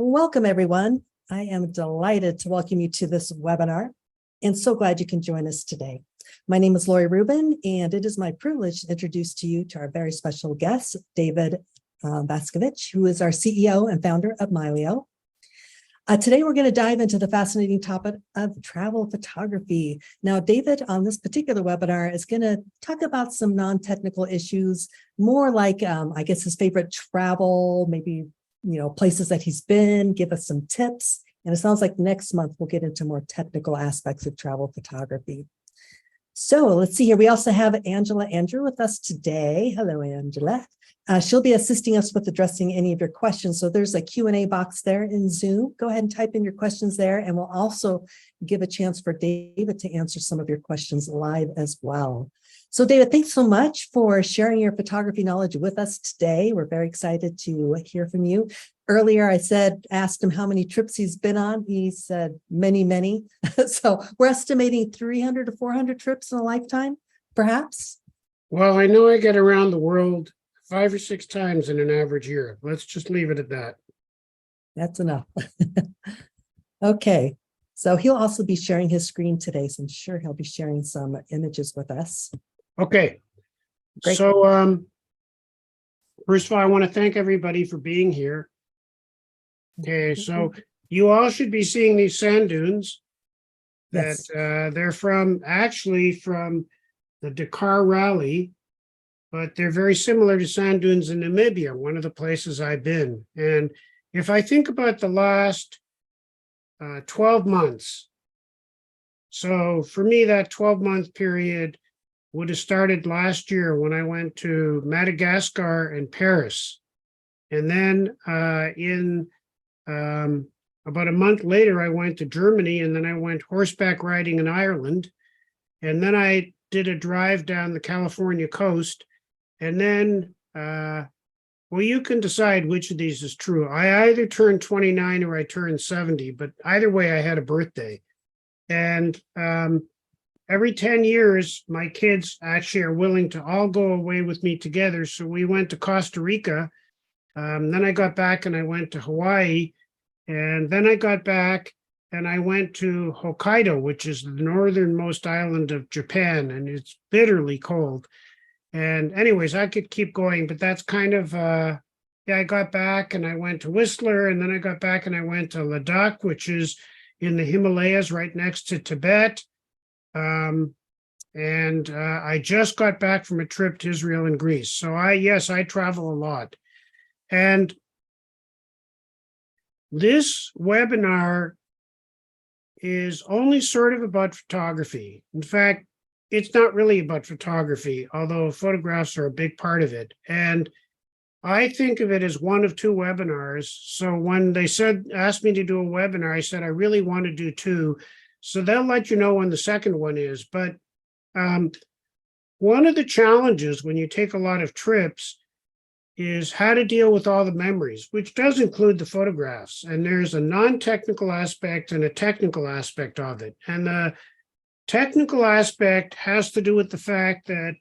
Welcome, everyone. I am delighted to welcome you to this webinar and so glad you can join us today. My name is Lori Rubin, and it is my privilege to introduce to you to our very special guest, David Vaskevitch, who is our CEO and founder of Mylio. Today, we're going to dive into the fascinating topic of travel photography. Now, David, on this particular webinar, is going to talk about some non-technical issues, more like, I guess, his favorite travel, maybe places that he's been, give us some tips. And it sounds like next month we'll get into more technical aspects of travel photography. So let's see here. We also have Angela Andrew with us today. Hello, Angela. She'll be assisting us with addressing any of your questions. So there's a Q&A box there in Zoom. Go ahead and type in your questions there, and we'll also give a chance for David to answer some of your questions live as well. So David, thanks so much for sharing your photography knowledge with us today. We're very excited to hear from you. Earlier, asked him how many trips he's been on. He said many, many. So we're estimating 300 to 400 trips in a lifetime, perhaps? Well, I know I get around the world 5 or 6 times in an average year. Let's just leave it at that. That's enough. Okay. So he'll also be sharing his screen today. So I'm sure he'll be sharing some images with us. Okay. Great. So first of all, I want to thank everybody for being here. Okay, so you all should be seeing these sand dunes that yes. They're actually from the Dakar Rally, but they're very similar to sand dunes in Namibia, one of the places I've been. And if I think about the last 12 months, so for me, that 12-month period would have started last year when I went to Madagascar and Paris. And then about a month later, I went to Germany, and then I went horseback riding in Ireland. And then I did a drive down the California coast. And then, well, you can decide which of these is true. I either turned 29 or I turned 70, but either way, I had a birthday. And every 10 years, my kids actually are willing to all go away with me together. So we went to Costa Rica. Then I got back and I went to Hawaii. And then I got back and I went to Hokkaido, which is the northernmost island of Japan. And it's bitterly cold. And anyways, I could keep going, but that's kind of, I got back and I went to Whistler, and then I got back and I went to Ladakh, which is in the Himalayas right next to Tibet. And I just got back from a trip to Israel and Greece. So I travel a lot. And this webinar is only sort of about photography. In fact, it's not really about photography, although photographs are a big part of it. And I think of it as one of 2 webinars. So when they asked me to do a webinar, I said, I really want to do 2. So they'll let you know when the second one is. But one of the challenges when you take a lot of trips is how to deal with all the memories, which does include the photographs. And there's a non-technical aspect and a technical aspect of it. And the technical aspect has to do with the fact that,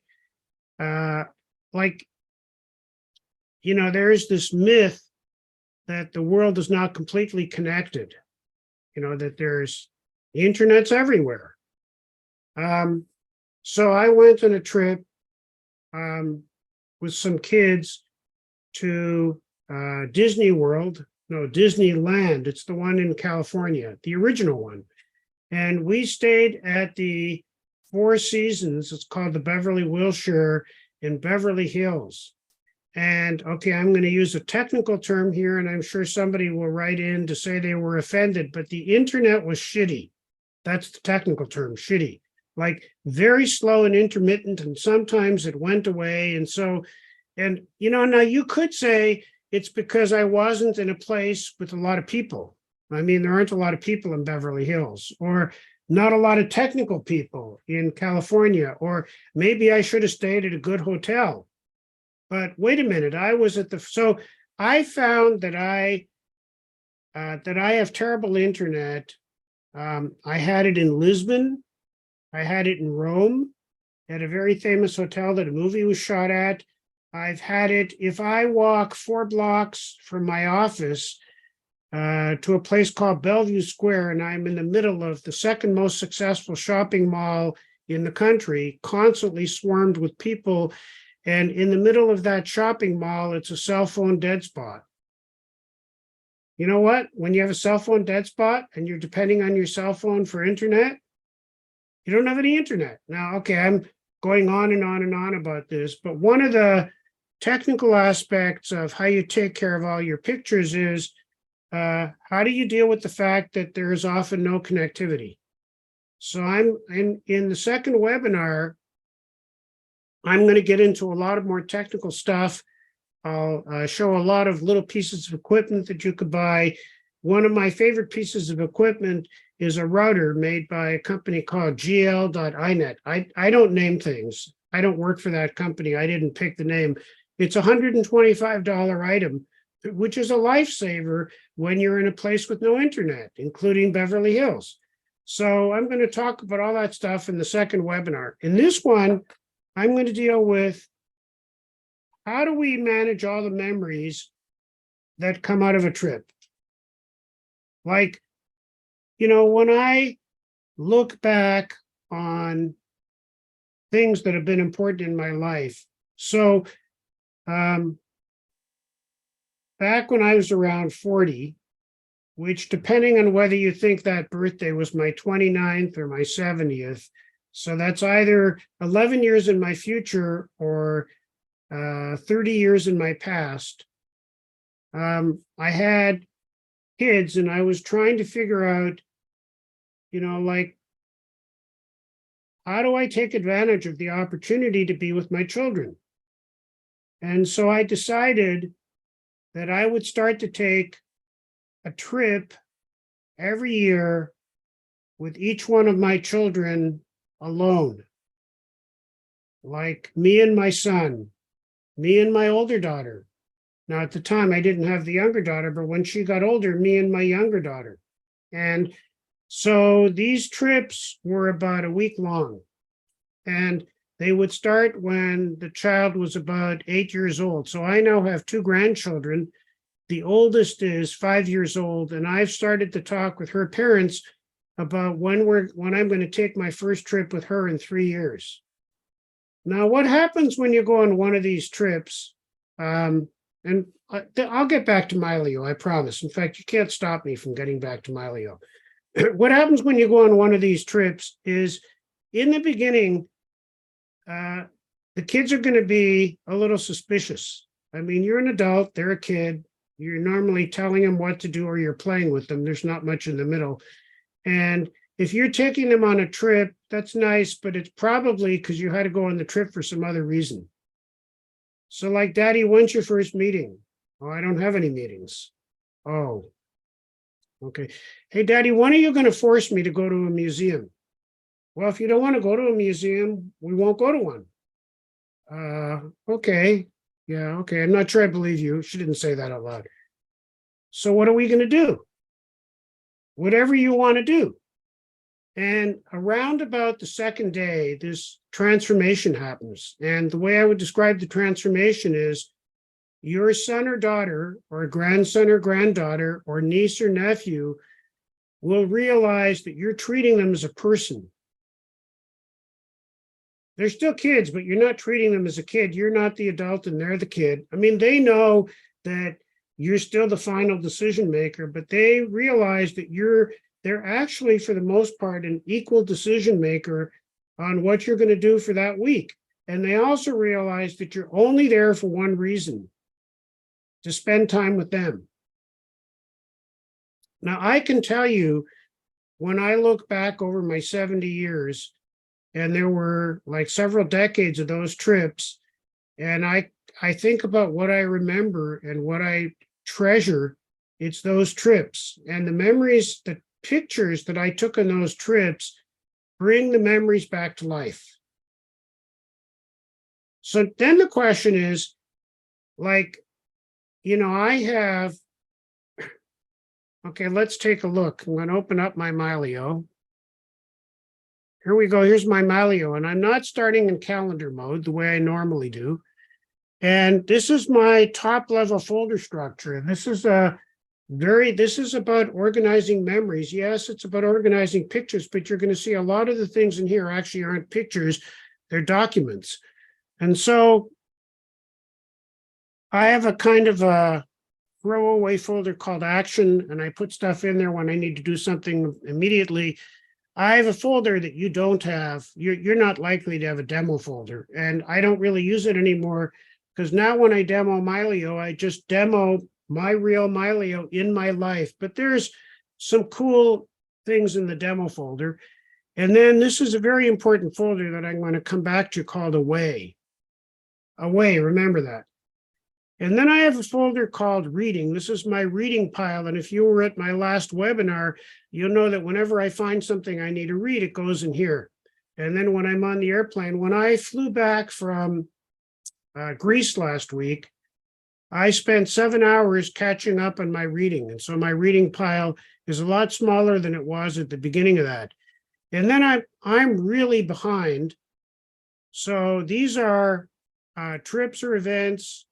there is this myth that the world is not completely connected, that the internet's everywhere. So I went on a trip with some kids to Disneyland. It's the one in California, the original one. And we stayed at the Four Seasons. It's called the Beverly Wilshire in Beverly Hills. And okay, I'm going to use a technical term here, and I'm sure somebody will write in to say they were offended, but the internet was shitty. That's the technical term, shitty. Like very slow and intermittent, and sometimes it went away. And now you could say it's because I wasn't in a place with a lot of people. I mean, there aren't a lot of people in Beverly Hills, or not a lot of technical people in California, or maybe I should have stayed at a good hotel. But wait a minute, so I found that I have terrible internet. I had it in Lisbon. I had it in Rome at a very famous hotel that a movie was shot at. I've had it, if I walk 4 blocks from my office, to a place called Bellevue Square, and I'm in the middle of the second most successful shopping mall in the country, constantly swarmed with people. And in the middle of that shopping mall, it's a cell phone dead spot. You know what? When you have a cell phone dead spot and you're depending on your cell phone for internet, you don't have any internet. Now, okay, I'm going on and on and on about this, but one of the technical aspects of how you take care of all your pictures is how do you deal with the fact that there is often no connectivity? So I'm in the second webinar, I'm going to get into a lot of more technical stuff. I'll show a lot of little pieces of equipment that you could buy. One of my favorite pieces of equipment is a router made by a company called gl.inet. I don't name things. I don't work for that company. I didn't pick the name. It's a $125 item, which is a lifesaver when you're in a place with no internet, including Beverly Hills. So I'm going to talk about all that stuff in the second webinar. In this one, I'm going to deal with how do we manage all the memories that come out of a trip? Like, you know, when I look back on things that have been important in my life. So back when I was around 40, which depending on whether you think that birthday was my 29th or my 70th, so that's either 11 years in my future or 30 years in my past. I had kids and I was trying to figure out, you know, like, how do I take advantage of the opportunity to be with my children? And so I decided that I would start to take a trip every year with each one of my children alone. Like me and my son, me and my older daughter. Now, at the time, I didn't have the younger daughter, but when she got older, me and my younger daughter. And so these trips were about a week long. And they would start when the child was about 8 years old. So I now have two grandchildren. The oldest is 5 years old, and I've started to talk with her parents about when I'm going to take my first trip with her in 3 years. Now, what happens when you go on one of these trips? And I'll get back to Mylio, I promise. In fact, you can't stop me from getting back to Mylio. What happens when you go on one of these trips is, in the beginning, the kids are going to be a little suspicious. I mean, you're an adult, they're a kid. You're normally telling them what to do or you're playing with them. There's not much in the middle. And if you're taking them on a trip, that's nice, but it's probably because you had to go on the trip for some other reason. So like, Daddy, when's your first meeting? Oh, I don't have any meetings. Oh, okay. Hey, Daddy, when are you going to force me to go to a museum? Well, if you don't want to go to a museum, we won't go to one. Okay. Yeah, okay. I'm not sure I believe you. She didn't say that out loud. So what are we going to do? Whatever you want to do. And around about the second day, this transformation happens. And the way I would describe the transformation is your son or daughter or grandson or granddaughter or niece or nephew will realize that you're treating them as a person. They're still kids, but you're not treating them as a kid. You're not the adult and they're the kid. I mean, they know that you're still the final decision maker, but they realize that they're actually, for the most part, an equal decision maker on what you're going to do for that week. And they also realize that you're only there for one reason, to spend time with them. Now, I can tell you, when I look back over my 70 years, and there were like several decades of those trips, and I think about what I remember and what I treasure, it's those trips. And the memories, the pictures that I took on those trips bring the memories back to life. So then the question is, like, you know, I have, okay, let's take a look. I'm going to open up my Mylio. Here we go. Here's my Mylio, and I'm not starting in calendar mode the way I normally do. And this is my top level folder structure. And this is this is about organizing memories. Yes, it's about organizing pictures, but you're going to see a lot of the things in here actually aren't pictures, they're documents. And so I have a kind of a throwaway folder called action, and I put stuff in there when I need to do something immediately. I have a folder that you don't have. You're not likely to have a demo folder, and I don't really use it anymore because now when I demo Mylio, I just demo my real Mylio in my life. But there's some cool things in the demo folder. And then this is a very important folder that I'm going to come back to called Away. Away, remember that. And then I have a folder called Reading. This is my reading pile. And if you were at my last webinar, you'll know that whenever I find something I need to read, it goes in here. And then when I'm on the airplane, when I flew back from Greece last week, I spent 7 hours catching up on my reading. And so my reading pile is a lot smaller than it was at the beginning of that. And then I'm really behind. So these are trips or events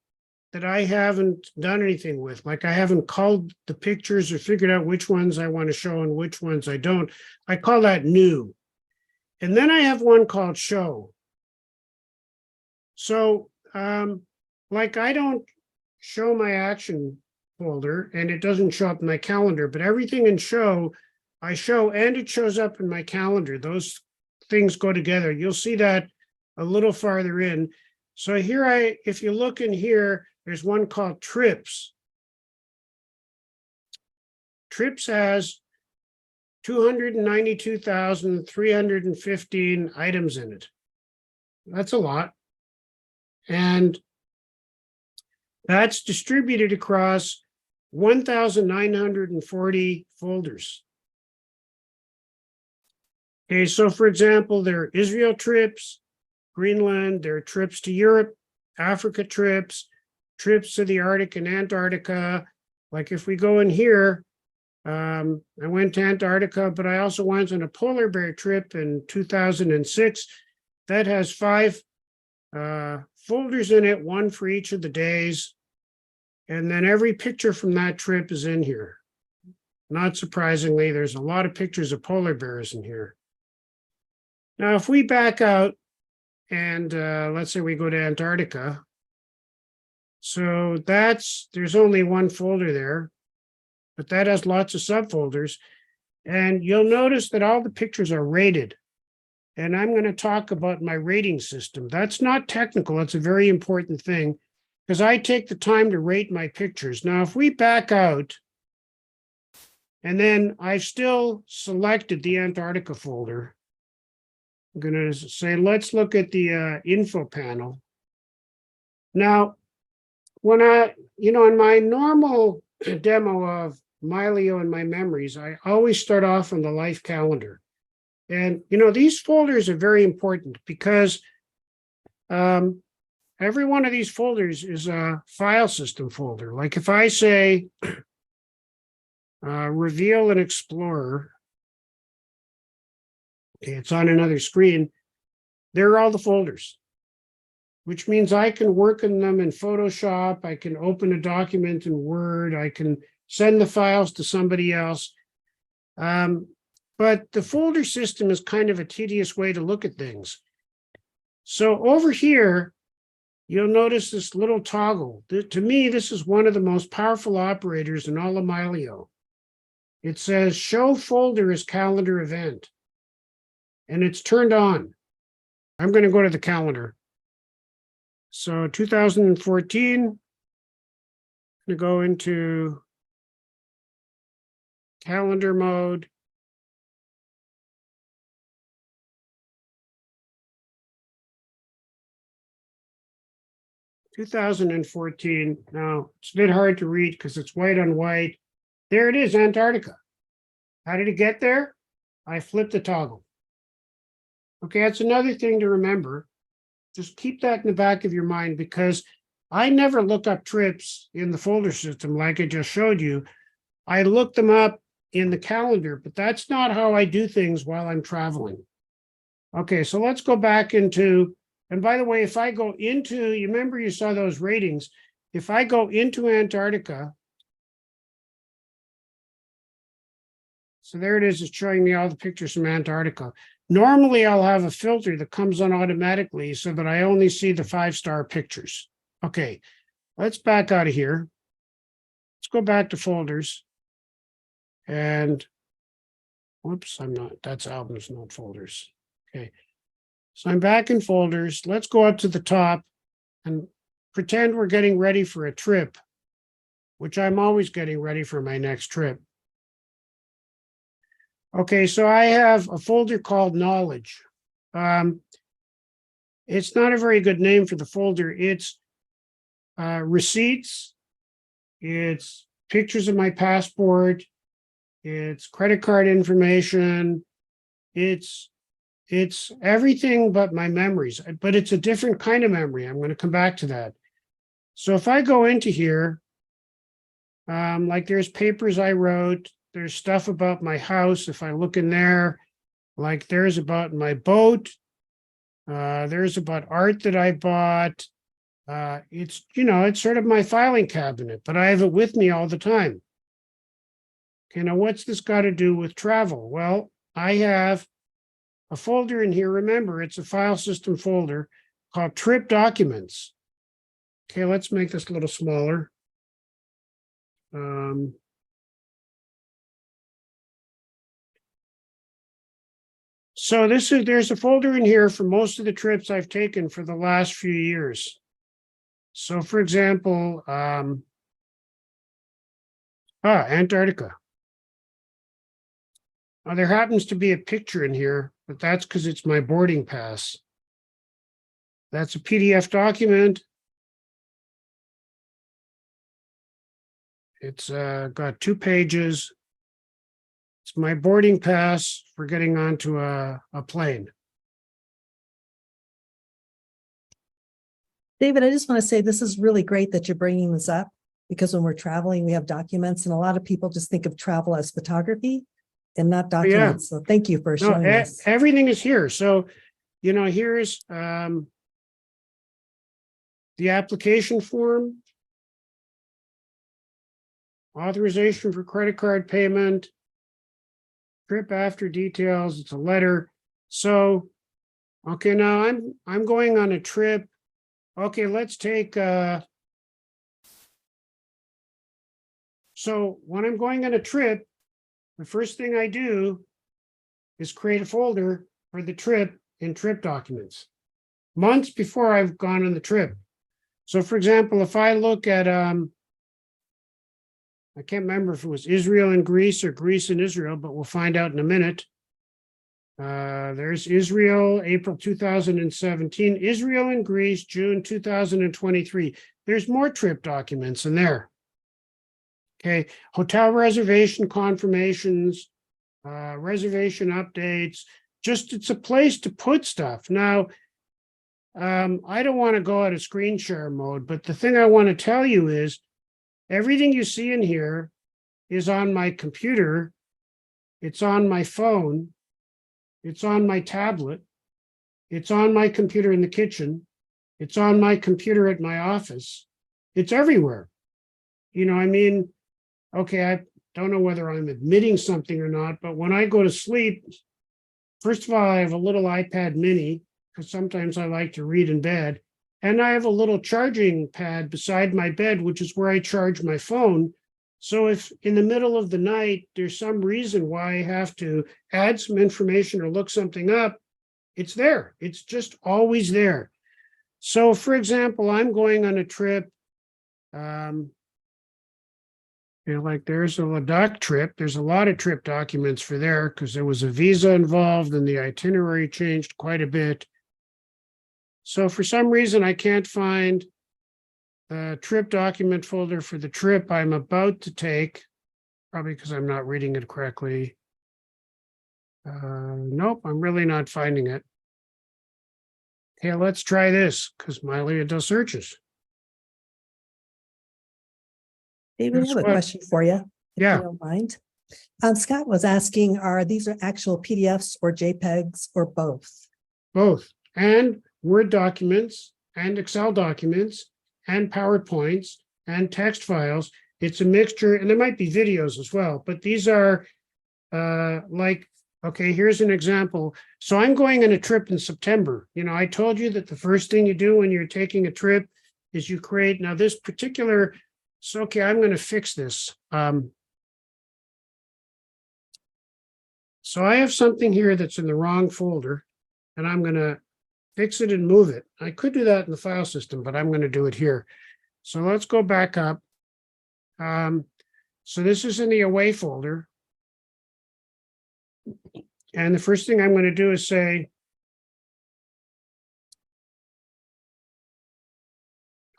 that I haven't done anything with. Like I haven't culled the pictures or figured out which ones I want to show and which ones I don't. I call that new. And then I have one called show. So like I don't show my action folder and it doesn't show up in my calendar, but everything in show, I show and it shows up in my calendar. Those things go together. You'll see that a little farther in. So here if you look in here, there's one called Trips. Trips has 292,315 items in it. That's a lot. And that's distributed across 1,940 folders. Okay, so for example, there are Israel trips, Greenland, there are trips to Europe, Africa trips, trips to the Arctic and Antarctica. Like if we go in here, I went to Antarctica, but I also went on a polar bear trip in 2006. That has 5 folders in it, one for each of the days. And then every picture from that trip is in here. Not surprisingly, there's a lot of pictures of polar bears in here. Now, if we back out and let's say we go to Antarctica, so there's only one folder there, but that has lots of subfolders. And you'll notice that all the pictures are rated. And I'm going to talk about my rating system. That's not technical. It's a very important thing because I take the time to rate my pictures. Now, if we back out, and then I've still selected the Antarctica folder, I'm going to say, let's look at the info panel. Now, when in my normal demo of Mylio and my memories, I always start off on the life calendar. And, these folders are very important because every one of these folders is a file system folder. Like if I say reveal and explorer, okay, it's on another screen, there are all the folders, which means I can work in them in Photoshop. I can open a document in Word. I can send the files to somebody else. But the folder system is kind of a tedious way to look at things. So over here, you'll notice this little toggle. To me, this is one of the most powerful operators in all of Mylio. It says show folder as calendar event. And it's turned on. I'm going to go to the calendar. So 2014, I'm going to go into calendar mode. (2014). Now, it's a bit hard to read because it's white on white. There it is, Antarctica. How did it get there? I flipped the toggle. Okay, that's another thing to remember. Just keep that in the back of your mind because I never look up trips in the folder system like I just showed you. I look them up in the calendar, but that's not how I do things while I'm traveling. Okay, so let's go back into, and by the way, if I go into, you remember you saw those ratings. If I go into Antarctica, So there it is. It's showing me all the pictures from Antarctica. Normally, I'll have a filter that comes on automatically so that I only see the 5-star pictures. Okay, let's back out of here. Let's go back to folders. And whoops, I'm not. That's albums, not folders. Okay, so I'm back in folders. Let's go up to the top and pretend we're getting ready for a trip, which I'm always getting ready for my next trip. Okay, so I have a folder called Knowledge. It's not a very good name for the folder. It's receipts, it's pictures of my passport, it's credit card information, it's everything but my memories, but it's a different kind of memory. I'm going to come back to that. So if I go into here, like there's papers I wrote, there's stuff about my house. If I look in there, like there's about my boat, there's about art that I bought. It's, it's sort of my filing cabinet, but I have it with me all the time. Okay, now what's this got to do with travel? Well, I have a folder in here. Remember, it's a file system folder called Trip Documents. Okay, let's make this a little smaller. So there's a folder in here for most of the trips I've taken for the last few years. So for example, Antarctica. Now, there happens to be a picture in here, but that's because it's my boarding pass. That's a PDF document. It's got 2 pages. It's my boarding pass for getting onto a plane. David, I just want to say this is really great that you're bringing this up, because when we're traveling, we have documents, and a lot of people just think of travel as photography and not documents. So thank you for showing us. Everything is here. So, here's the application form, authorization for credit card payment, trip after details. It's a letter. So, okay, now I'm going on a trip. Okay, let's take. So when I'm going on a trip, the first thing I do is create a folder for the trip in Trip Documents, months before I've gone on the trip. So, for example, if I look at I can't remember if it was Israel and Greece or Greece and Israel, but we'll find out in a minute. There's Israel, April 2017, Israel and Greece, June 2023. There's more trip documents in there. Okay, hotel reservation confirmations, reservation updates, just it's a place to put stuff. Now, I don't want to go out of screen share mode, but the thing I want to tell you is everything you see in here is on my computer, it's on my phone, it's on my tablet, it's on my computer in the kitchen, it's on my computer at my office, it's everywhere. Okay, I don't know whether I'm admitting something or not, but when I go to sleep, first of all, I have a little iPad mini, because sometimes I like to read in bed. And I have a little charging pad beside my bed, which is where I charge my phone. So if in the middle of the night, there's some reason why I have to add some information or look something up, it's there. It's just always there. So for example, I'm going on a trip. Like there's a Ladakh trip. There's a lot of trip documents for there because there was a visa involved and the itinerary changed quite a bit. So for some reason, I can't find the trip document folder for the trip I'm about to take, probably because I'm not reading it correctly. Nope, I'm really not finding it. Okay, let's try this because Mylio does searches. David, I have a question for you, if Yeah. you don't mind. Scott was asking, are these actual PDFs or JPEGs or both? Both, and Word documents and Excel documents and PowerPoints and text files. It's a mixture, and there might be videos as well, but these are okay, here's an example. So I'm going on a trip in September. You know, I told you that the first thing you do when you're taking a trip is you create, now this particular, so okay, I'm going to fix this. So I have something here that's in the wrong folder, and I'm going to fix it and move it. I could do that in the file system, but I'm going to do it here. So let's go back up. So this is in the away folder. And the first thing I'm going to do is say,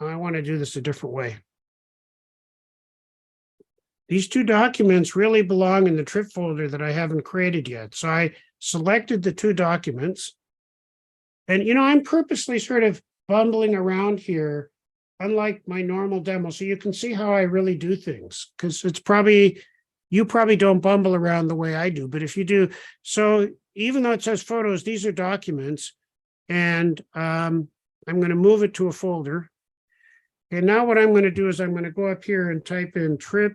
I want to do this a different way. These two documents really belong in the trip folder that I haven't created yet. So I selected the two documents. And, you know, I'm purposely sort of bumbling around here, unlike my normal demo. So you can see how I really do things, because it's probably, you probably don't bumble around the way I do. But if you do, so even though it says photos, these are documents. And I'm going to move it to a folder. And now what I'm going to do is I'm going to go up here and type in trip.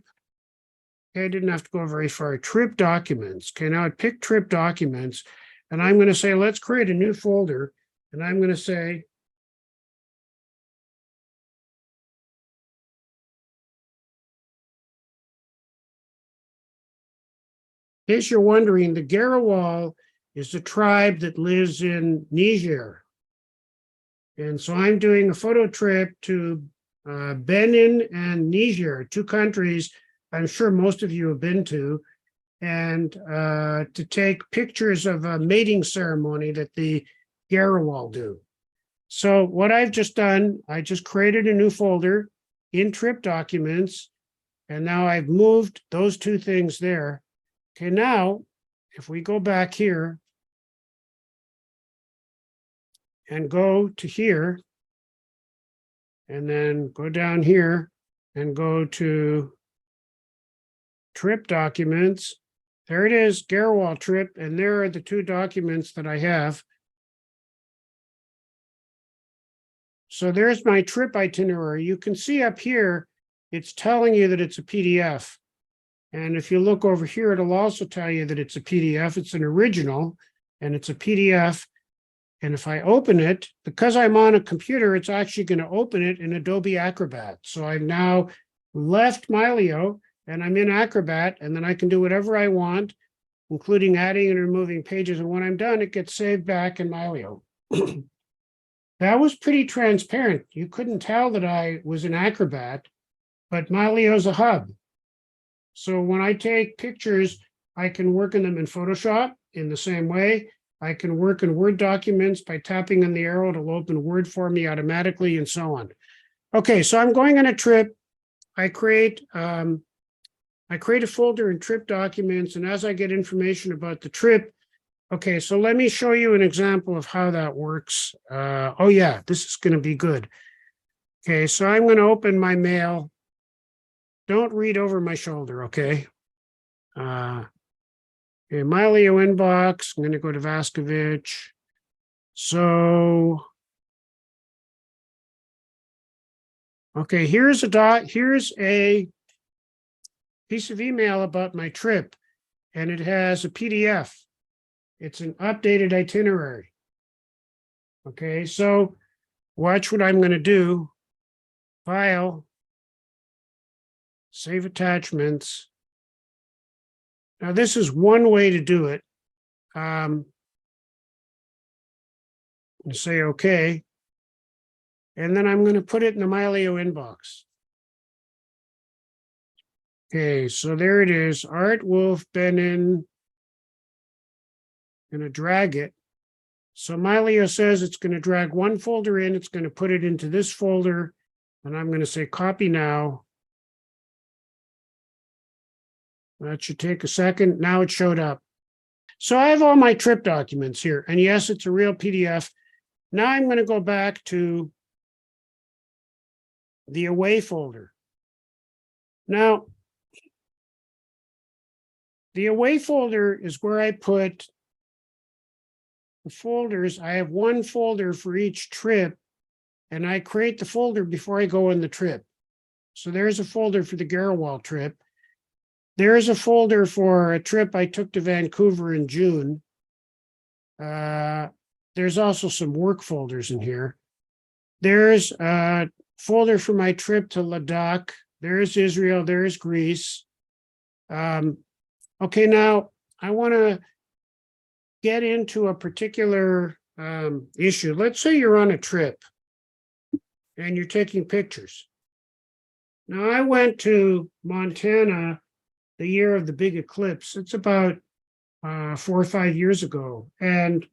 Okay, I didn't have to go very far. Trip documents. Okay, now I pick trip documents, and I'm going to say, let's create a new folder. And I'm going to say, in case you're wondering, the Garawal is a tribe that lives in Niger. And so I'm doing a photo trip to Benin and Niger, two countries I'm sure most of you have been to, and to take pictures of a mating ceremony that the Garawal do. So what I've just done, I just created a new folder in trip documents, and now I've moved those two things there. Okay, now if we go back here and go to here, and then go down here and go to trip documents. There it is, Garawal trip, and there are the two documents that I have. So there's my trip itinerary. You can see up here, it's telling you that it's a PDF. And if you look over here, it'll also tell you that it's a PDF. It's an original, and it's a PDF. And if I open it, because I'm on a computer, it's actually going to open it in Adobe Acrobat. So I've now left Mylio, and I'm in Acrobat, and then I can do whatever I want, including adding and removing pages. And when I'm done, it gets saved back in Mylio. That was pretty transparent. You couldn't tell that I was in Acrobat, but Mylio is a hub. So when I take pictures, I can work in them in Photoshop in the same way. I can work in Word documents by tapping on the arrow. It'll open Word for me automatically and so on. Okay, so I'm going on a trip. I create a folder in trip documents, and as I get information about the trip, okay, so let me show you an example of how that works. Oh yeah, this is going to be good. Okay, so I'm going to open my mail. Don't read over my shoulder, okay? Okay, Mylio inbox. I'm going to go to Vaskevitch. So, okay, here's a piece of email about my trip, and it has a PDF. It's an updated itinerary. Okay, so watch what I'm going to do. File, save attachments. Now, this is one way to do it. And say OK. And then I'm going to put it in the Mylio inbox. Okay, so there it is. Art Wolf Benin. Going to drag it. So Mylio says it's going to drag one folder in. It's going to put it into this folder. And I'm going to say copy now. That should take a second. Now it showed up. So I have all my trip documents here. And yes, it's a real PDF. Now I'm going to go back to the away folder. Now, the away folder is where I put the folders. I have one folder for each trip, and I create the folder before I go on the trip. So there's a folder for the Garawal trip. There's a folder for a trip I took to Vancouver in June. There's also some work folders in here. There's a folder for my trip to Ladakh. There's Israel. There's Greece. Okay, now I want to get into a particular issue. Let's say you're on a trip and you're taking pictures. Now, I went to Montana the year of the big eclipse. It's about 4 or 5 years ago. And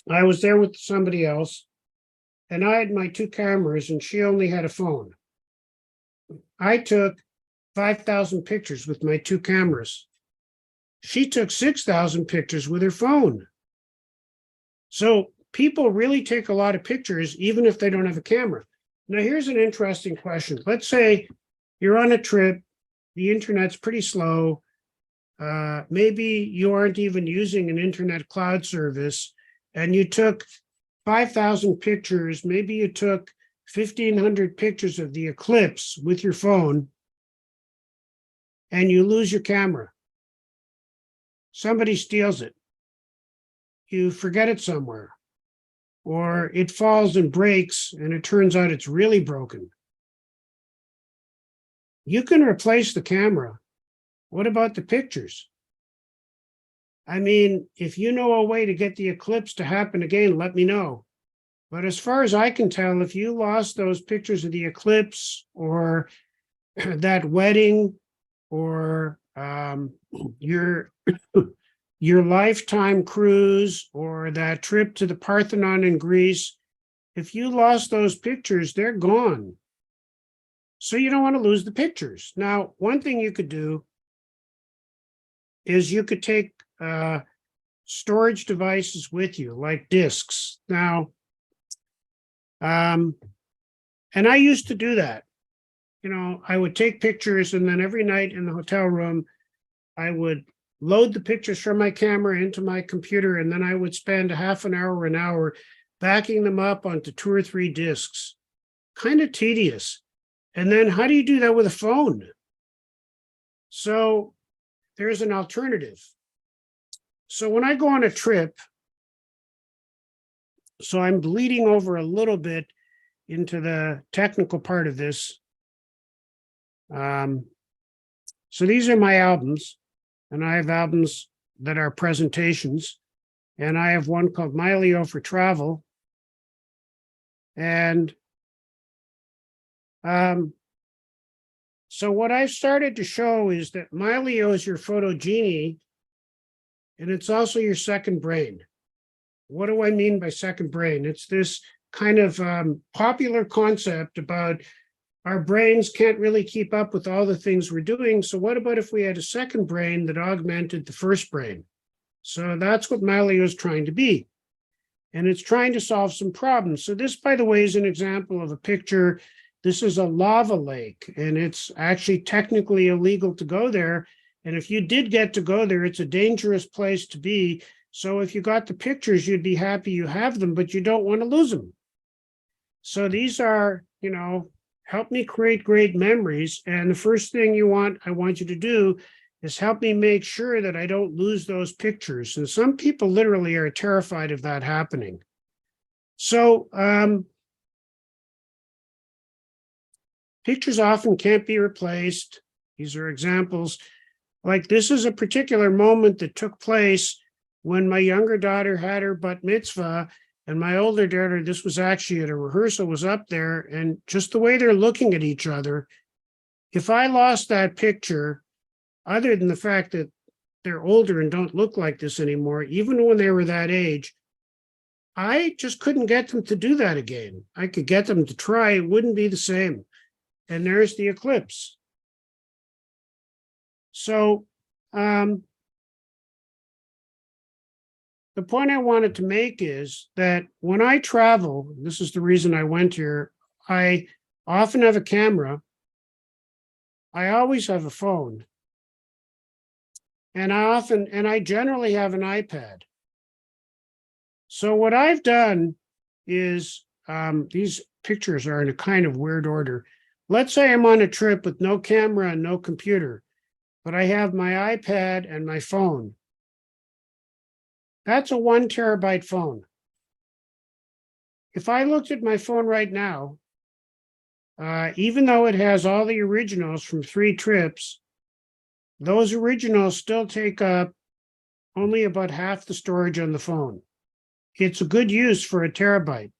I was there with somebody else, and I had my 2 cameras, and she only had a phone. I took 5,000 pictures with my 2 cameras. She took 6,000 pictures with her phone. So people really take a lot of pictures, even if they don't have a camera. Now, here's an interesting question. Let's say you're on a trip, the internet's pretty slow. Maybe you aren't even using an internet cloud service, and you took 5,000 pictures. Maybe you took 1,500 pictures of the eclipse with your phone, and you lose your camera. Somebody steals it. You forget it somewhere, or it falls and breaks, and it turns out it's really broken. You can replace the camera. What about the pictures? I mean, if you know a way to get the eclipse to happen again, let me know. But as far as I can tell, if you lost those pictures of the eclipse or that wedding or your lifetime cruise or that trip to the Parthenon in Greece, if you lost those pictures, they're gone. So you don't want to lose the pictures. Now, one thing you could do is you could take storage devices with you, like discs. Now, and I used to do that. You know, I would take pictures, and then every night in the hotel room, I would load the pictures from my camera into my computer, and then I would spend a half an hour, an hour backing them up onto 2 or 3 discs. Kind of tedious. And then how do you do that with a phone? So there's an alternative. So when I go on a trip, so I'm bleeding over a little bit into the technical part of this. So these are my albums, and I have albums that are presentations, and I have one called Mylio for Travel. And so what I've started to show is that Mylio is your photo genie, and it's also your second brain. What do I mean by second brain? It's this kind of popular concept about our brains can't really keep up with all the things we're doing. So what about if we had a second brain that augmented the first brain? So that's what Mylio is trying to be. And it's trying to solve some problems. So this, by the way, is an example of a picture. This is a lava lake, and it's actually technically illegal to go there. And if you did get to go there, it's a dangerous place to be. So if you got the pictures, you'd be happy you have them, but you don't want to lose them. So these are, you know, help me create great memories. And the first thing I want you to do is help me make sure that I don't lose those pictures. And some people literally are terrified of that happening. So pictures often can't be replaced. These are examples. Like this is a particular moment that took place when my younger daughter had her bat mitzvah, and my older daughter, this was actually at a rehearsal, was up there, and just the way they're looking at each other, if I lost that picture, other than the fact that they're older and don't look like this anymore, even when they were that age, I just couldn't get them to do that again. I could get them to try, it wouldn't be the same. And there's the eclipse. So the point I wanted to make is that when I travel, this is the reason I went here, I often have a camera. I always have a phone. And I generally have an iPad. So what I've done is, these pictures are in a kind of weird order. Let's say I'm on a trip with no camera and no computer. but I have my iPad and my phone. That's a 1 terabyte phone. If I looked at my phone right now, even though it has all the originals from 3 trips, those originals still take up only about half the storage on the phone. It's a good use for a terabyte.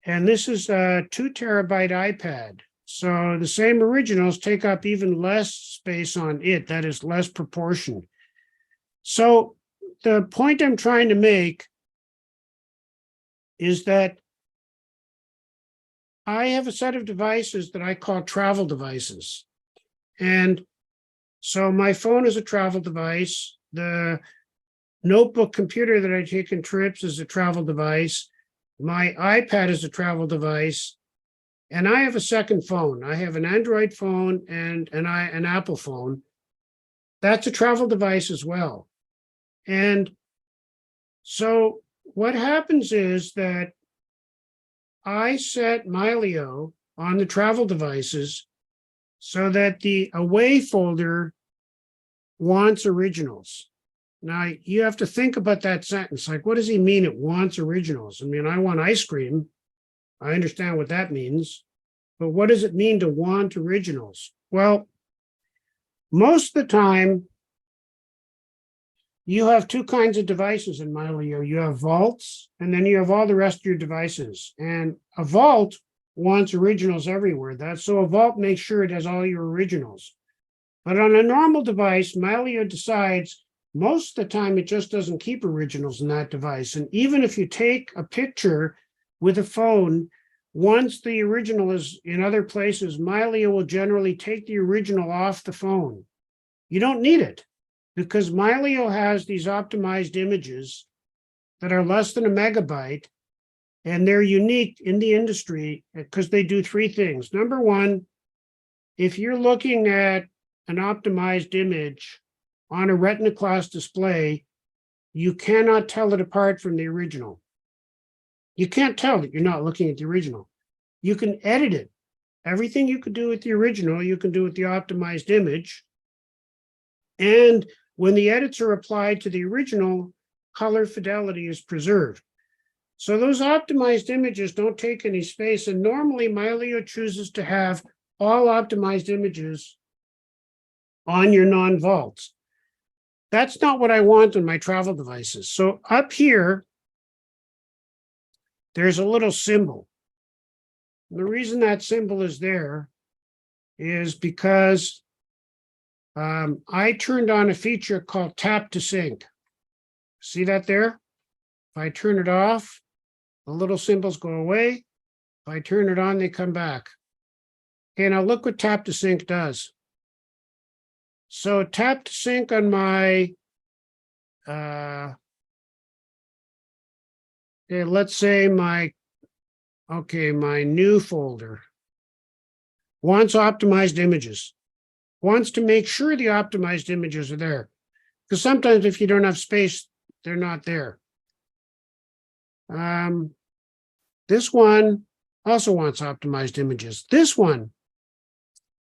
And this is a 2 terabyte iPad. So the same originals take up even less space on it, that is less proportion. So the point I'm trying to make is that I have a set of devices that I call travel devices. And so my phone is a travel device. The notebook computer that I take in trips is a travel device. My iPad is a travel device. And I have a second phone. I have an Android phone and an Apple phone. That's a travel device as well. And so what happens is that I set Mylio on the travel devices so that the away folder wants originals. Now, you have to think about that sentence. Like, what does he mean it wants originals? I mean, I want ice cream. I understand what that means. But what does it mean to want originals? Well, most of the time, you have 2 kinds of devices in Mylio. You have vaults, and then you have all the rest of your devices. And a vault wants originals everywhere. So a vault makes sure it has all your originals. But on a normal device, Mylio decides most of the time it just doesn't keep originals in that device. And even if you take a picture with a phone, once the original is in other places, Mylio will generally take the original off the phone. You don't need it because Mylio has these optimized images that are less than a megabyte, and they're unique in the industry because they do 3 things. Number one, if you're looking at an optimized image on a retina class display, you cannot tell it apart from the original. You can't tell that you're not looking at the original. You can edit it. Everything you could do with the original, you can do with the optimized image. And when the edits are applied to the original, color fidelity is preserved. So those optimized images don't take any space. And normally Mylio chooses to have all optimized images on your non-vaults. That's not what I want on my travel devices. So up here, there's a little symbol. The reason that symbol is there is because I turned on a feature called tap to sync. See that there? If I turn it off, the little symbols go away. If I turn it on, they come back. Okay, now look what tap to sync does. So tap to sync on my, let's say my new folder wants optimized images, wants to make sure the optimized images are there. Because sometimes if you don't have space, they're not there. This one also wants optimized images. This one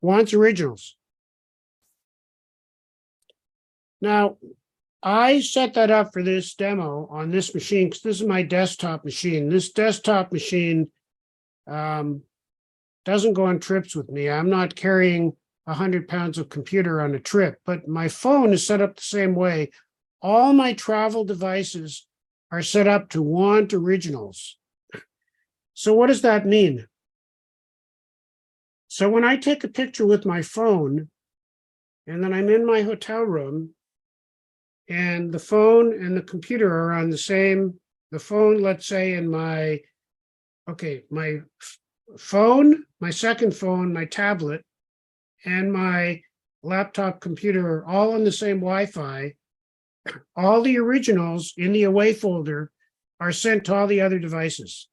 wants originals. Now, I set that up for this demo on this machine because this is my desktop machine. This desktop machine doesn't go on trips with me. I'm not carrying 100 pounds of computer on a trip, but my phone is set up the same way. All my travel devices are set up to want originals. So what does that mean? So when I take a picture with my phone, and then I'm in my hotel room, and the phone and the computer are on the same, the phone, let's say in my phone, my second phone, my tablet, and my laptop computer are all on the same Wi-Fi. All the originals in the away folder are sent to all the other devices.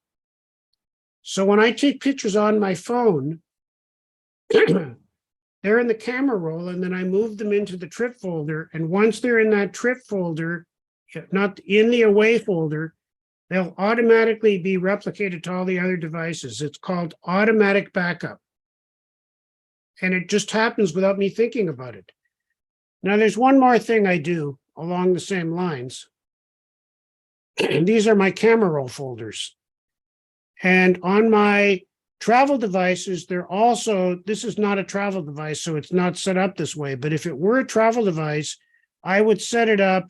So when I take pictures on my phone, they're in the camera roll, and then I move them into the trip folder. And once they're in that trip folder, not in the away folder, they'll automatically be replicated to all the other devices. It's called automatic backup. And it just happens without me thinking about it. Now, there's one more thing I do along the same lines. These are my camera roll folders. And on my travel devices, they're also, this is not a travel device, so it's not set up this way. But if it were a travel device, I would set it up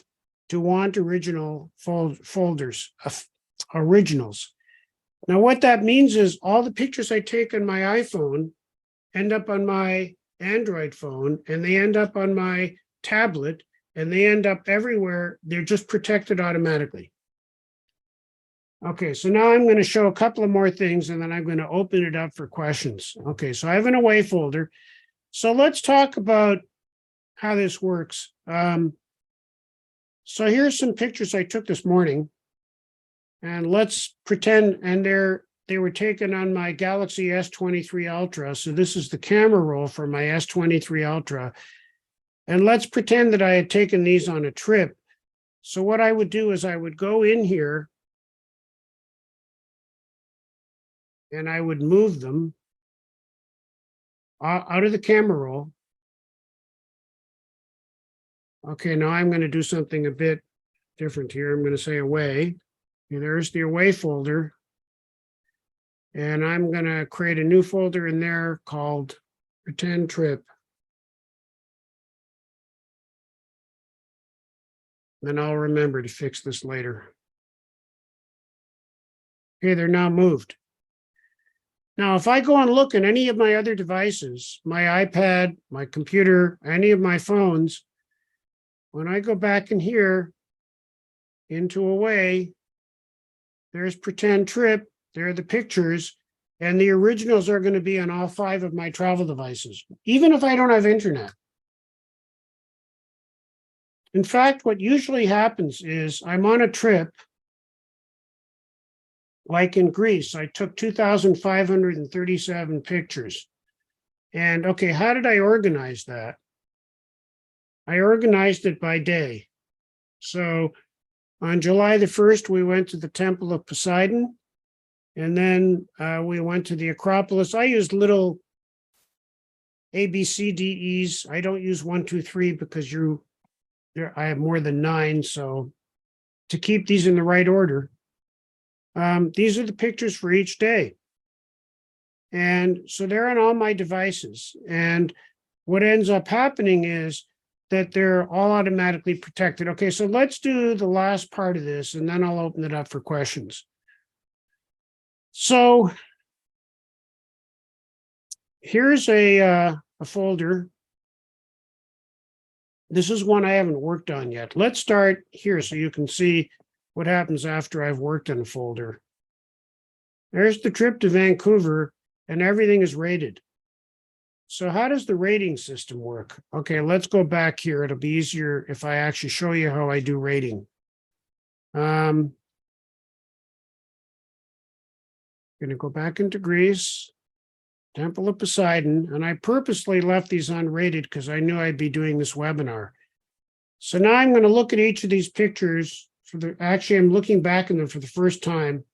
to want original folders, originals. Now, what that means is all the pictures I take on my iPhone end up on my Android phone, and they end up on my tablet, and they end up everywhere. They're just protected automatically. Okay, so now I'm going to show a couple of more things, and then I'm going to open it up for questions. Okay, so I have an away folder. So let's talk about how this works. So here's some pictures I took this morning, and let's pretend, and they were taken on my Galaxy S23 Ultra. So this is the camera roll for my S23 Ultra. And let's pretend that I had taken these on a trip. So what I would do is I would go in here and I would move them out of the camera roll. Okay, now I'm going to do something a bit different here. I'm going to say away. And there's the away folder. And I'm going to create a new folder in there called Pretend Trip. Then I'll remember to fix this later. Okay, they're now moved. Now, if I go and look at any of my other devices, my iPad, my computer, any of my phones, when I go back in here into Away, there's Pretend Trip, there are the pictures, and the originals are going to be on all 5 of my travel devices, even if I don't have internet. In fact, what usually happens is I'm on a trip, like in Greece, I took 2,537 pictures. And okay, how did I organize that? I organized it by day. So on July the 1st, we went to the Temple of Poseidon. And then we went to the Acropolis. I used little A, B, C, D, E's. I don't use 1, 2, 3 because I have more than 9. So to keep these in the right order, these are the pictures for each day. And so they're on all my devices. And what ends up happening is that they're all automatically protected. Okay, so let's do the last part of this, and then I'll open it up for questions. So here's a folder. This is one I haven't worked on yet. Let's start here so you can see what happens after I've worked in a folder. There's the trip to Vancouver, and everything is rated. So how does the rating system work? Okay, let's go back here. It'll be easier if I actually show you how I do rating. Going to go back into Greece, Temple of Poseidon, and I purposely left these unrated because I knew I'd be doing this webinar. So now I'm going to look at each of these pictures. Actually, I'm looking back in them for the first time.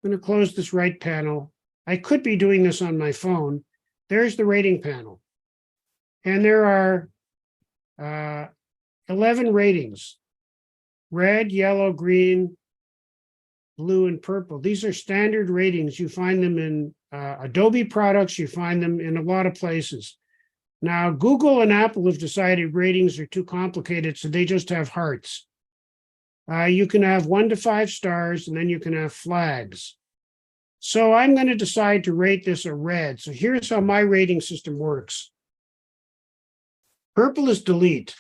I'm going to close this right panel. I could be doing this on my phone. There's the rating panel. And there are 11 ratings: red, yellow, green, blue, and purple. These are standard ratings. You find them in Adobe products. You find them in a lot of places. Now, Google and Apple have decided ratings are too complicated, so they just have hearts. You can have 1 to 5 stars, and then you can have flags. So I'm going to decide to rate this a red. So here's how my rating system works. Purple is delete.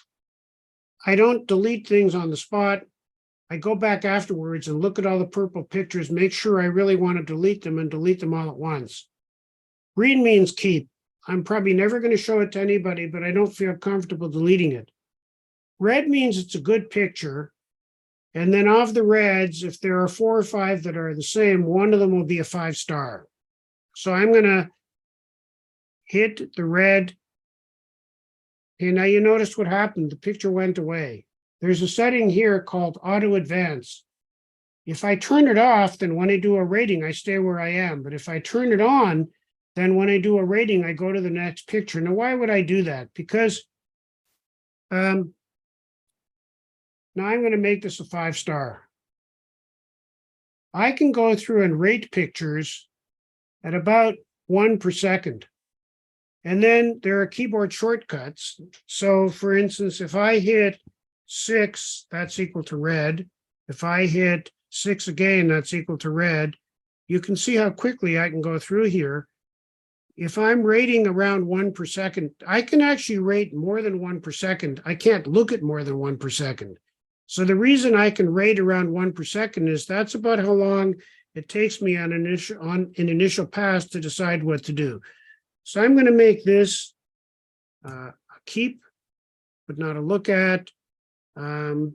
I don't delete things on the spot. I go back afterwards and look at all the purple pictures, make sure I really want to delete them and delete them all at once. Green means keep. I'm probably never going to show it to anybody, but I don't feel comfortable deleting it. Red means it's a good picture. And then of the reds, if there are 4 or 5 that are the same, one of them will be a 5-star. So I'm going to hit the red. Okay, now you notice what happened. The picture went away. There's a setting here called Auto Advance. If I turn it off, then when I do a rating, I stay where I am. But if I turn it on, then when I do a rating, I go to the next picture. Now, why would I do that? Because Now I'm going to make this a 5-star. I can go through and rate pictures at about 1 per second. And then there are keyboard shortcuts. So for instance, if I hit 6, that's equal to red. If I hit 6 again, that's equal to red. You can see how quickly I can go through here. If I'm rating around 1 per second, I can actually rate more than 1 per second. I can't look at more than 1 per second. So the reason I can rate around 1 per second is that's about how long it takes me on an initial pass to decide what to do. So I'm going to make this a keep, but not a look at. Now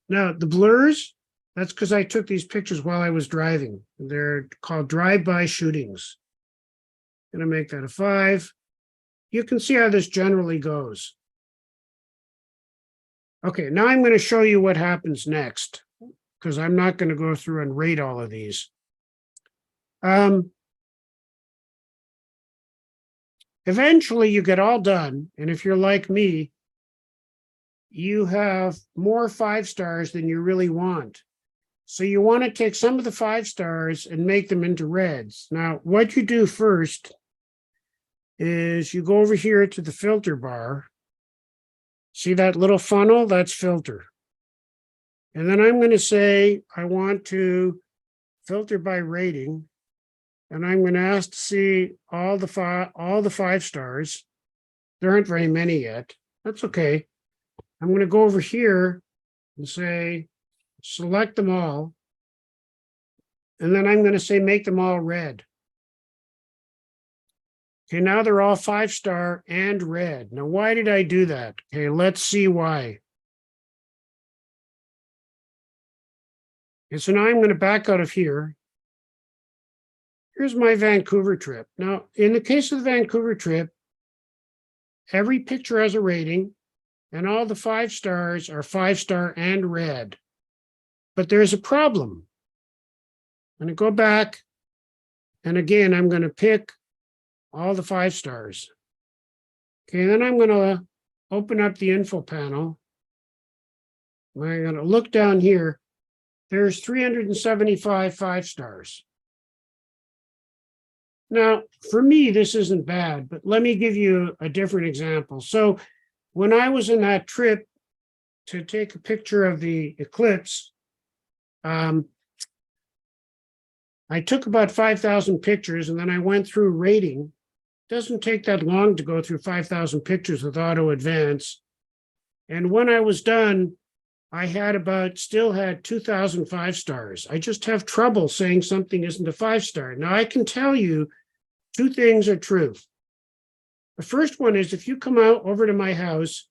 the blurs, that's because I took these pictures while I was driving. They're called drive-by shootings. I'm going to make that a 5. You can see how this generally goes. Okay, now I'm going to show you what happens next, because I'm not going to go through and rate all of these. Eventually you get all done, and if you're like me, you have more 5 stars than you really want. So you want to take some of the 5 stars and make them into reds. Now, what you do first is you go over here to the filter bar. See that little funnel? That's filter. And then I'm going to say I want to filter by rating. And I'm going to ask to see all the 5 stars. There aren't very many yet. That's okay. I'm going to go over here and say, select them all. And then I'm going to say, make them all red. Okay, now they're all 5-star and red. Now, why did I do that? Okay, let's see why. Okay, so now I'm going to back out of here. Here's my Vancouver trip. Now, in the case of the Vancouver trip, every picture has a rating, and all the 5 stars are 5-star and red. But there's a problem. I'm going to go back, and again, I'm going to pick all the 5 stars. Okay, then I'm going to open up the info panel. I'm going to look down here. There's 375 5 stars. Now, for me, this isn't bad, but let me give you a different example. So when I was in that trip to take a picture of the eclipse, I took about 5,000 pictures, and then I went through rating. It doesn't take that long to go through 5,000 pictures with auto advance. And when I was done, I still had 2,000 5 stars. I just have trouble saying something isn't a 5-star. Now, I can tell you 2 things are true. The first one is if you come out over to my house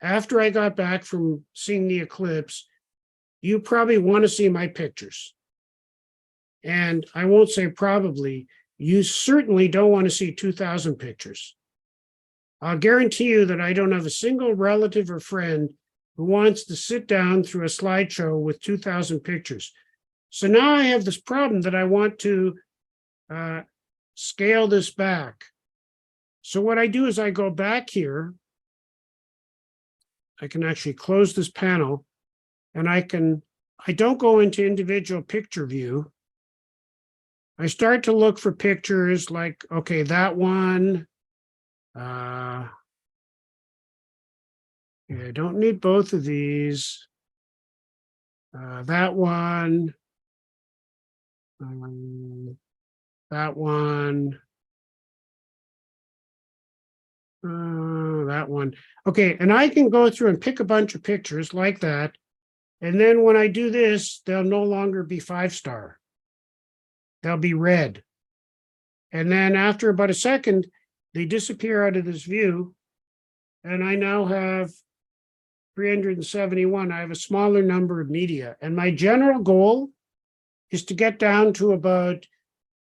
after I got back from seeing the eclipse, you probably want to see my pictures. And I won't say probably, you certainly don't want to see 2,000 pictures. I'll guarantee you that I don't have a single relative or friend who wants to sit down through a slideshow with 2,000 pictures. So now I have this problem that I want to scale this back. So what I do is I go back here. I can actually close this panel, and I don't go into individual picture view. I start to look for pictures like, okay, that one. Yeah, I don't need both of these. That one. That one. That one. Okay, and I can go through and pick a bunch of pictures like that. And then when I do this, they'll no longer be 5-star. They'll be red. And then after about a second, they disappear out of this view. And I now have 371. I have a smaller number of media. And my general goal is to get down to about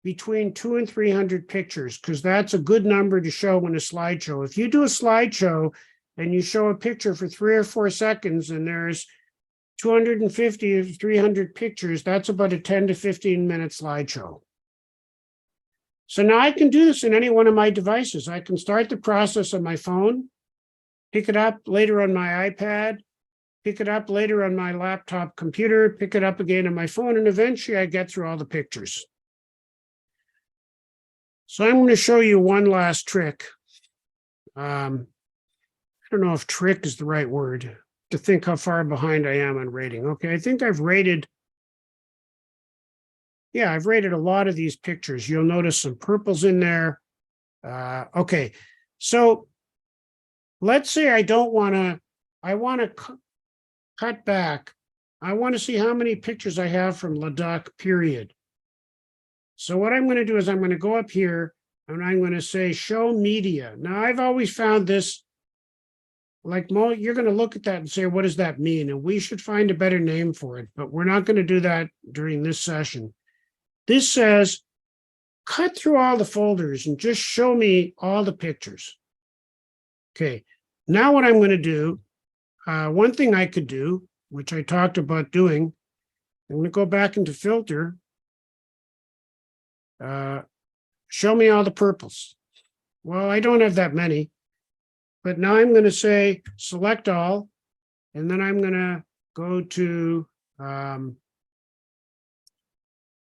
between 200 and 300 pictures, because that's a good number to show in a slideshow. If you do a slideshow and you show a picture for 3 or 4 seconds and there's 250 or 300 pictures, that's about a 10 to 15 minute slideshow. So now I can do this in any one of my devices. I can start the process on my phone. pick it up later on my iPad, pick it up later on my laptop computer, pick it up again on my phone, and eventually I get through all the pictures. So I'm going to show you one last trick. I don't know if trick is the right word to think how far behind I am on rating. Okay, I think I've rated. Yeah, I've rated a lot of these pictures. You'll notice some purples in there. Okay, so let's say I want to cut back. I want to see how many pictures I have from Ladakh, period. So what I'm going to do is I'm going to go up here and I'm going to say show media. Now, I've always found this, like, you're going to look at that and say, what does that mean? And we should find a better name for it, but we're not going to do that during this session. This says, cut through all the folders and just show me all the pictures. Okay, now what I'm going to do, one thing I could do, which I talked about doing, I'm going to go back into filter, show me all the purples. Well, I don't have that many, but now I'm going to say select all, and then I'm going to go to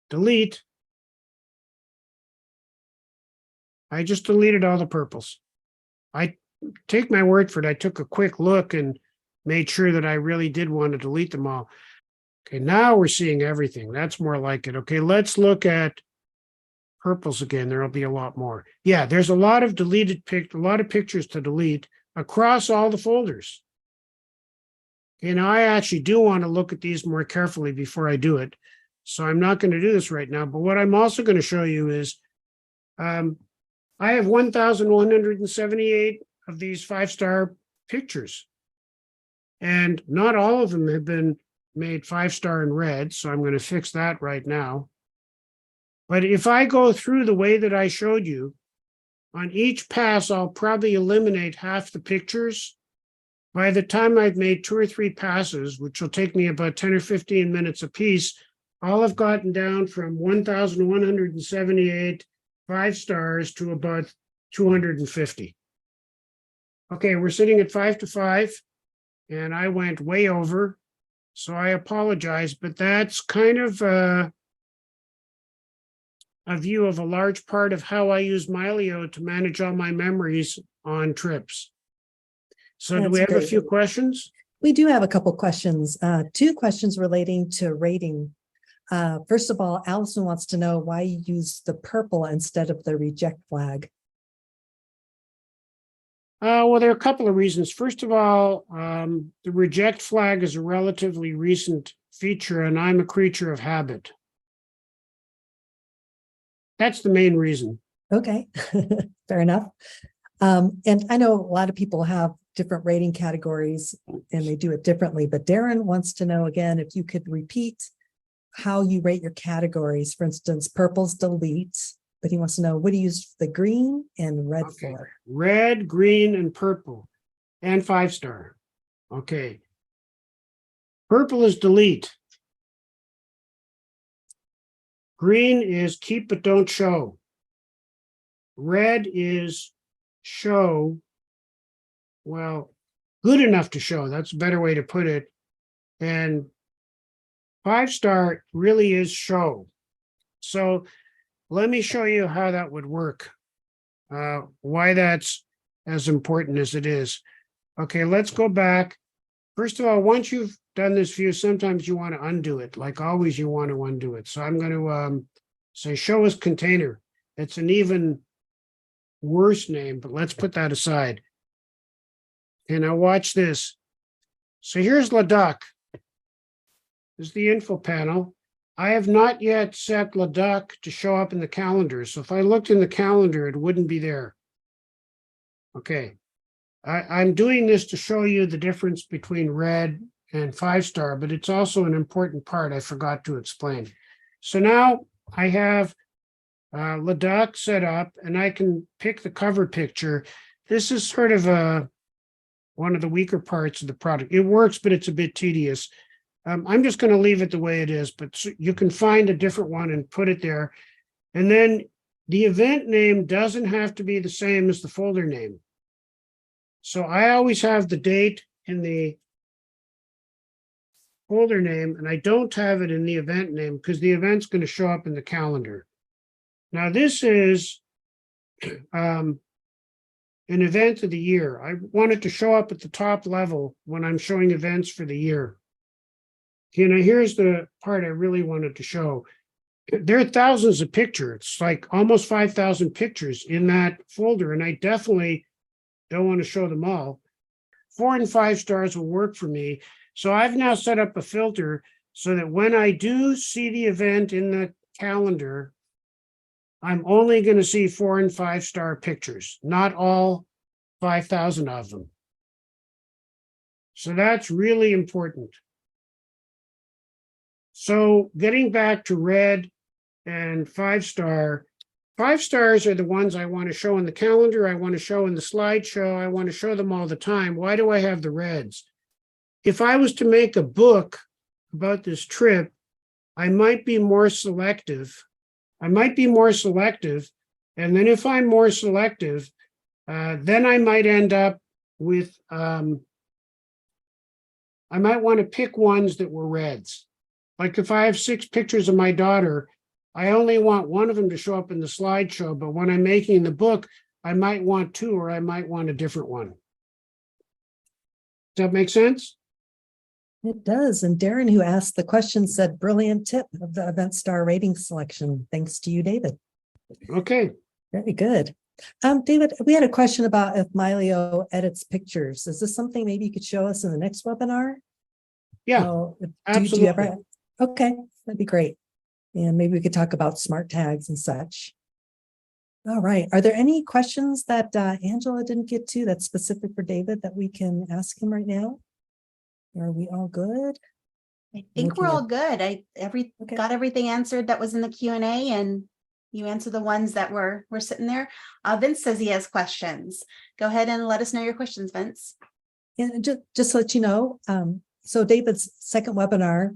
delete. I just deleted all the purples. I take my word for it. I took a quick look and made sure that I really did want to delete them all. Okay, now we're seeing everything. That's more like it. Okay, let's look at purples again. There'll be a lot more. Yeah, there's a lot of a lot of pictures to delete across all the folders. And I actually do want to look at these more carefully before I do it. So I'm not going to do this right now. But what I'm also going to show you is I have 1,178 of these 5-star pictures. And not all of them have been made 5-star in red. So I'm going to fix that right now. But if I go through the way that I showed you, on each pass, I'll probably eliminate half the pictures. By the time I've made 2 or 3 passes, which will take me about 10 or 15 minutes apiece, I'll have gotten down from 1,178 5 stars to about 250. Okay, we're sitting at 5 to 5, and I went way over, so I apologize, but that's kind of a view of a large part of how I use Mylio to manage all my memories on trips. So do we have a few questions? We do have a couple questions, 2 questions relating to rating. First of all, Allison wants to know why you use the purple instead of the reject flag. Well, there are a couple of reasons. First of all, the reject flag is a relatively recent feature, and I'm a creature of habit. That's the main reason. Okay, fair enough. And I know a lot of people have different rating categories and they do it differently, but Darren wants to know again, if you could repeat how you rate your categories. For instance, purple's delete, but he wants to know what do you use the green and red for? Red, green, and purple, and 5-star. Okay. Purple is delete. Green is keep but don't show. Red is show, well, good enough to show. That's a better way to put it. And 5-star really is show. So let me show you how that would work, why that's as important as it is. Okay, let's go back. First of all, once you've done this view, sometimes you want to undo it. Like always, you want to undo it. So I'm going to say show as container. It's an even worse name, but let's put that aside. And now watch this. So here's Ladakh. This is the info panel. I have not yet set Ladakh to show up in the calendar. So if I looked in the calendar, it wouldn't be there. Okay. I'm doing this to show you the difference between red and 5-star, but it's also an important part I forgot to explain. So now I have Ladakh set up, and I can pick the cover picture. This is sort of one of the weaker parts of the product. It works, but it's a bit tedious. I'm just going to leave it the way it is, but you can find a different one and put it there. And then the event name doesn't have to be the same as the folder name. So I always have the date in the folder name, and I don't have it in the event name because the event's going to show up in the calendar. Now, this is an event of the year. I want it to show up at the top level when I'm showing events for the year. Okay, now here's the part I really wanted to show. There are thousands of pictures. It's like almost 5,000 pictures in that folder, and I definitely don't want to show them all. 4 and 5 stars will work for me. So I've now set up a filter so that when I do see the event in the calendar, I'm only going to see 4 and 5 star pictures, not all 5,000 of them. So that's really important. So getting back to red and 5 star, 5 stars are the ones I want to show in the calendar. I want to show in the slideshow. I want to show them all the time. Why do I have the reds? If I was to make a book about this trip, I might be more selective. And then if I'm more selective, then I might end up with, I might want to pick ones that were reds. Like if I have 6 pictures of my daughter, I only want one of them to show up in the slideshow, but when I'm making the book, I might want 2 or I might want a different one. Does that make sense? It does. And Darren, who asked the question, said, brilliant tip of the event star rating selection. Thanks to you, David. Okay. Very good. David, we had a question about if Mylio edits pictures. Is this something maybe you could show us in the next webinar? Yeah, Do absolutely. you ever? Okay, that'd be great. And maybe we could talk about smart tags and such. All right. Are there any questions that Angela didn't get to that's specific for David that we can ask him right now? Are we all good? I think we're all good. Got everything answered that was in the Q&A, and you answered the ones that were sitting there. Vince says he has questions. Go ahead and let us know your questions, Vince. And just to let you know, so David's second webinar,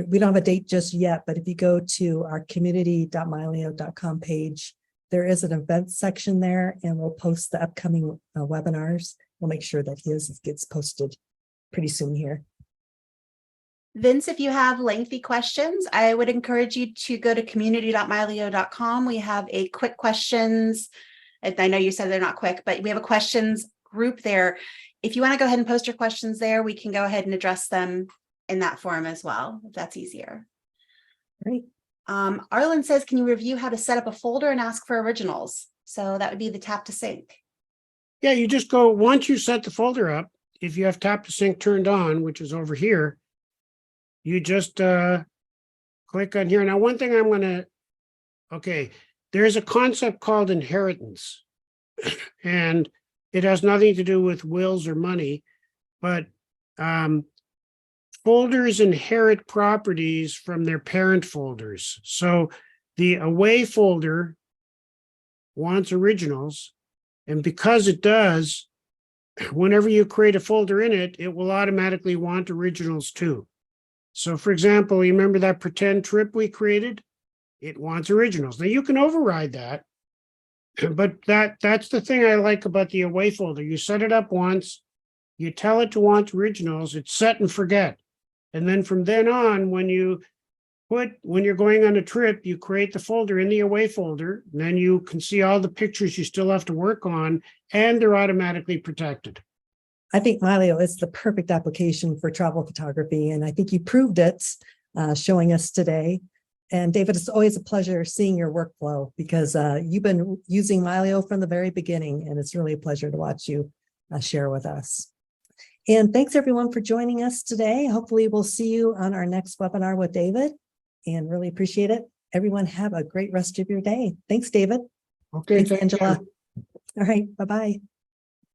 we don't have a date just yet, but if you go to our community.mylio.com page, there is an event section there, and we'll post the upcoming webinars. We'll make sure that his gets posted pretty soon here. Vince, if you have lengthy questions, I would encourage you to go to community.mylio.com. We have a quick questions. I know you said they're not quick, but we have a questions group there. If you want to go ahead and post your questions there, we can go ahead and address them in that forum as well, if that's easier. Great. Arlen says, can you review how to set up a folder and ask for originals? So that would be the tap to sync. Yeah, you just go, once you set the folder up, if you have tap to sync turned on, which is over here, you just click on here. Now, one thing I'm going to, okay, there's a concept called inheritance, and it has nothing to do with wills or money, but folders inherit properties from their parent folders. So the away folder wants originals, and because it does, whenever you create a folder in it, it will automatically want originals too. So for example, you remember that pretend trip we created? It wants originals. Now you can override that, but that's the thing I like about the away folder. You set it up once, you tell it to want originals, it's set and forget. And then from then on, when you're going on a trip, you create the folder in the away folder, and then you can see all the pictures you still have to work on, and they're automatically protected. I think Mylio is the perfect application for travel photography, and I think you proved it showing us today. And David, it's always a pleasure seeing your workflow because you've been using Mylio from the very beginning, and it's really a pleasure to watch you share with us. And thanks everyone for joining us today. Hopefully we'll see you on our next webinar with David, and really appreciate it. Everyone have a great rest of your day. Thanks, David. Okay, thanks, Angela. All right, bye-bye.